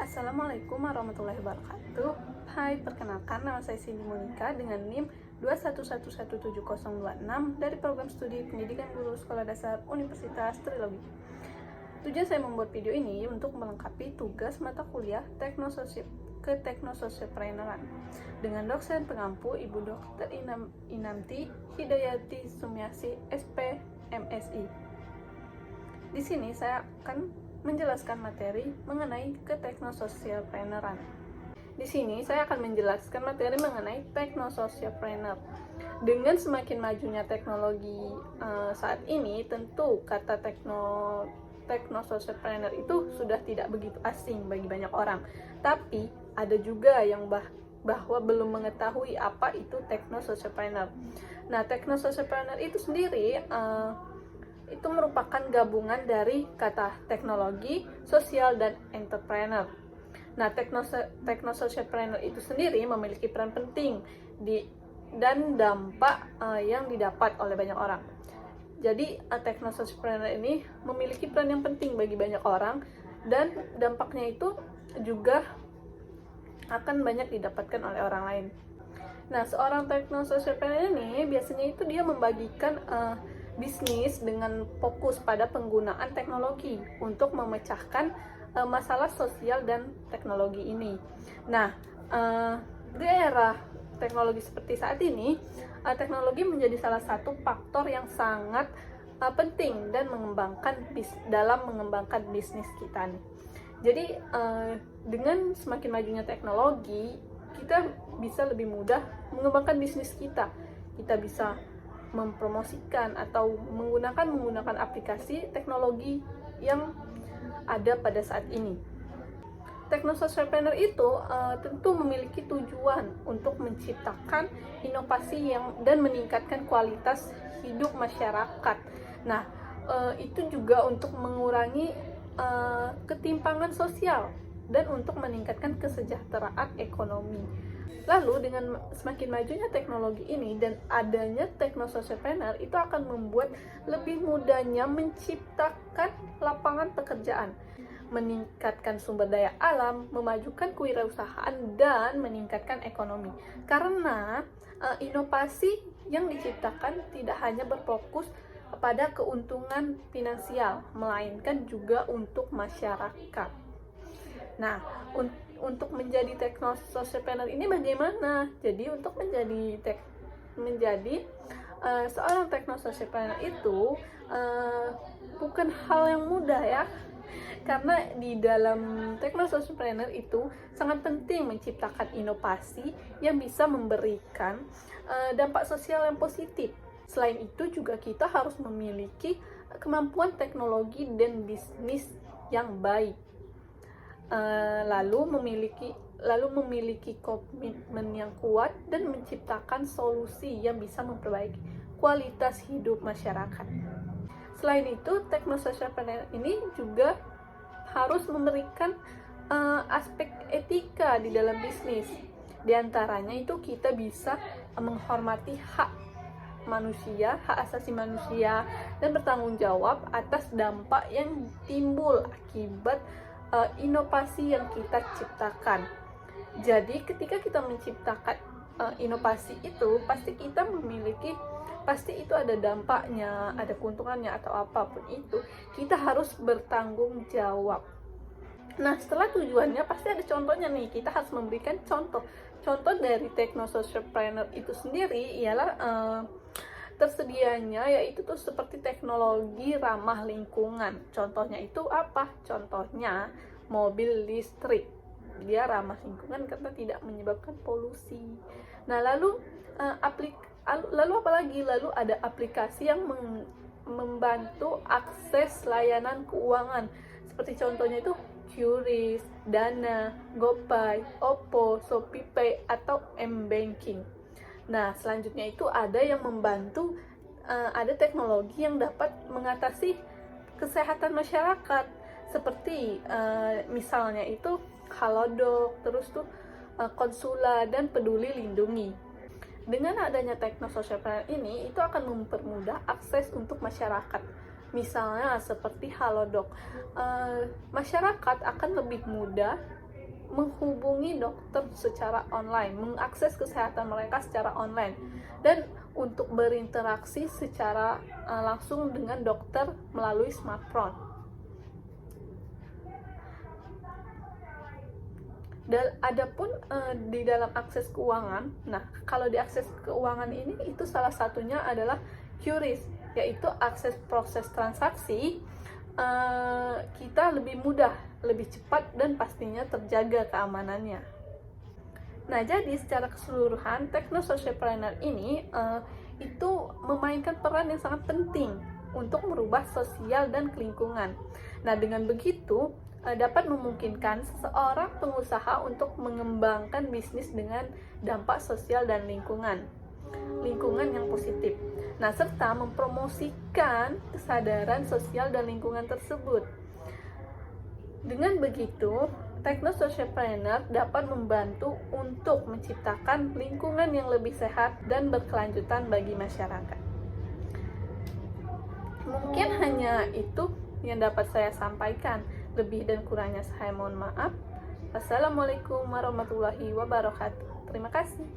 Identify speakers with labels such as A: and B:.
A: Assalamualaikum warahmatullahi wabarakatuh. Hai, perkenalkan nama saya Cindy Monica dengan NIM 2111726 dari program studi pendidikan guru sekolah dasar Universitas Trilogi. Tujuan saya membuat video ini untuk melengkapi tugas mata kuliah Teknososiepreneurship dengan dosen pengampu Ibu Dr. Inamti Hidayati Sumiasi, SP, MSI. Di sini saya akan menjelaskan materi mengenai keteknososialpreneuran. Di sini saya akan menjelaskan materi mengenai teknososialpreneur. Dengan semakin majunya teknologi saat ini, tentu kata teknososialpreneur itu sudah tidak begitu asing bagi banyak orang. Tapi ada juga yang bahwa belum mengetahui apa itu teknososialpreneur. Nah, teknososialpreneur itu sendiri itu merupakan gabungan dari kata teknologi, sosial, dan entrepreneur. Nah, teknososialpreneur itu sendiri memiliki peran penting dan dampak yang didapat oleh banyak orang. Jadi, teknososialpreneur ini memiliki peran yang penting bagi banyak orang dan dampaknya itu juga akan banyak didapatkan oleh orang lain. Nah, seorang teknososialpreneur ini biasanya itu dia membagikan bisnis dengan fokus pada penggunaan teknologi untuk memecahkan masalah sosial dan teknologi ini. Nah, di era teknologi seperti saat ini, teknologi menjadi salah satu faktor yang sangat penting dan dalam mengembangkan bisnis kita nih. Jadi, dengan semakin majunya teknologi, kita bisa lebih mudah mengembangkan bisnis kita. Kita bisa mempromosikan atau menggunakan aplikasi teknologi yang ada pada saat ini. Teknososialpreneur itu tentu memiliki tujuan untuk menciptakan inovasi dan meningkatkan kualitas hidup masyarakat. Nah, itu juga untuk mengurangi ketimpangan sosial dan untuk meningkatkan kesejahteraan ekonomi. Lalu dengan semakin majunya teknologi ini dan adanya teknososialpreneur itu akan membuat lebih mudahnya menciptakan lapangan pekerjaan, meningkatkan sumber daya alam, memajukan kewirausahaan, dan meningkatkan ekonomi. Karena inovasi yang diciptakan tidak hanya berfokus pada keuntungan finansial, melainkan juga untuk masyarakat. Nah, untuk menjadi teknososialpreneur ini bagaimana? Jadi untuk menjadi seorang teknososialpreneur itu bukan hal yang mudah ya, karena di dalam teknososialpreneur itu sangat penting menciptakan inovasi yang bisa memberikan dampak sosial yang positif. Selain itu juga kita harus memiliki kemampuan teknologi dan bisnis yang baik. Lalu memiliki komitmen yang kuat dan menciptakan solusi yang bisa memperbaiki kualitas hidup masyarakat. Selain itu, teknososialpreneur ini juga harus memberikan aspek etika di dalam bisnis. Di antaranya itu kita bisa menghormati hak asasi manusia, dan bertanggung jawab atas dampak yang timbul akibat inovasi yang kita ciptakan. Jadi ketika kita menciptakan inovasi itu, pasti itu ada dampaknya, ada keuntungannya atau apapun itu, kita harus bertanggung jawab. Nah, setelah tujuannya pasti ada contohnya nih, kita harus memberikan contoh dari teknososialpreneur itu sendiri ialah tersedianya yaitu tuh seperti teknologi ramah lingkungan. Contohnya itu apa? Contohnya mobil listrik. Dia ramah lingkungan karena tidak menyebabkan polusi. Nah, lalu apalagi? Lalu ada aplikasi yang membantu akses layanan keuangan. Seperti contohnya itu QRIS, Dana, GoPay, Oppo, ShopeePay, atau M-Banking. Nah, selanjutnya itu ada yang membantu, ada teknologi yang dapat mengatasi kesehatan masyarakat, seperti misalnya itu Halodoc, terus tuh Konsula, dan Peduli Lindungi. Dengan adanya teknososialpreneur ini, itu akan mempermudah akses untuk masyarakat. Misalnya seperti Halodoc, masyarakat akan lebih mudah menghubungi dokter secara online, mengakses kesehatan mereka secara online, dan untuk berinteraksi secara langsung dengan dokter melalui smartphone. Dan adapun di dalam akses keuangan, nah kalau di akses keuangan ini itu salah satunya adalah QRIS, yaitu akses proses transaksi. Kita lebih mudah, lebih cepat, dan pastinya terjaga keamanannya. Nah, jadi secara keseluruhan Techno-Socialpreneur ini itu memainkan peran yang sangat penting untuk merubah sosial dan lingkungan. Nah, dengan begitu dapat memungkinkan seseorang pengusaha untuk mengembangkan bisnis dengan dampak sosial dan lingkungan yang positif. Nah, serta mempromosikan kesadaran sosial dan lingkungan tersebut. Dengan begitu, Techno-Socialpreneur dapat membantu untuk menciptakan lingkungan yang lebih sehat dan berkelanjutan bagi masyarakat. Mungkin hanya itu yang dapat saya sampaikan. Lebih dan kurangnya saya mohon maaf. Wassalamualaikum warahmatullahi wabarakatuh. Terima kasih.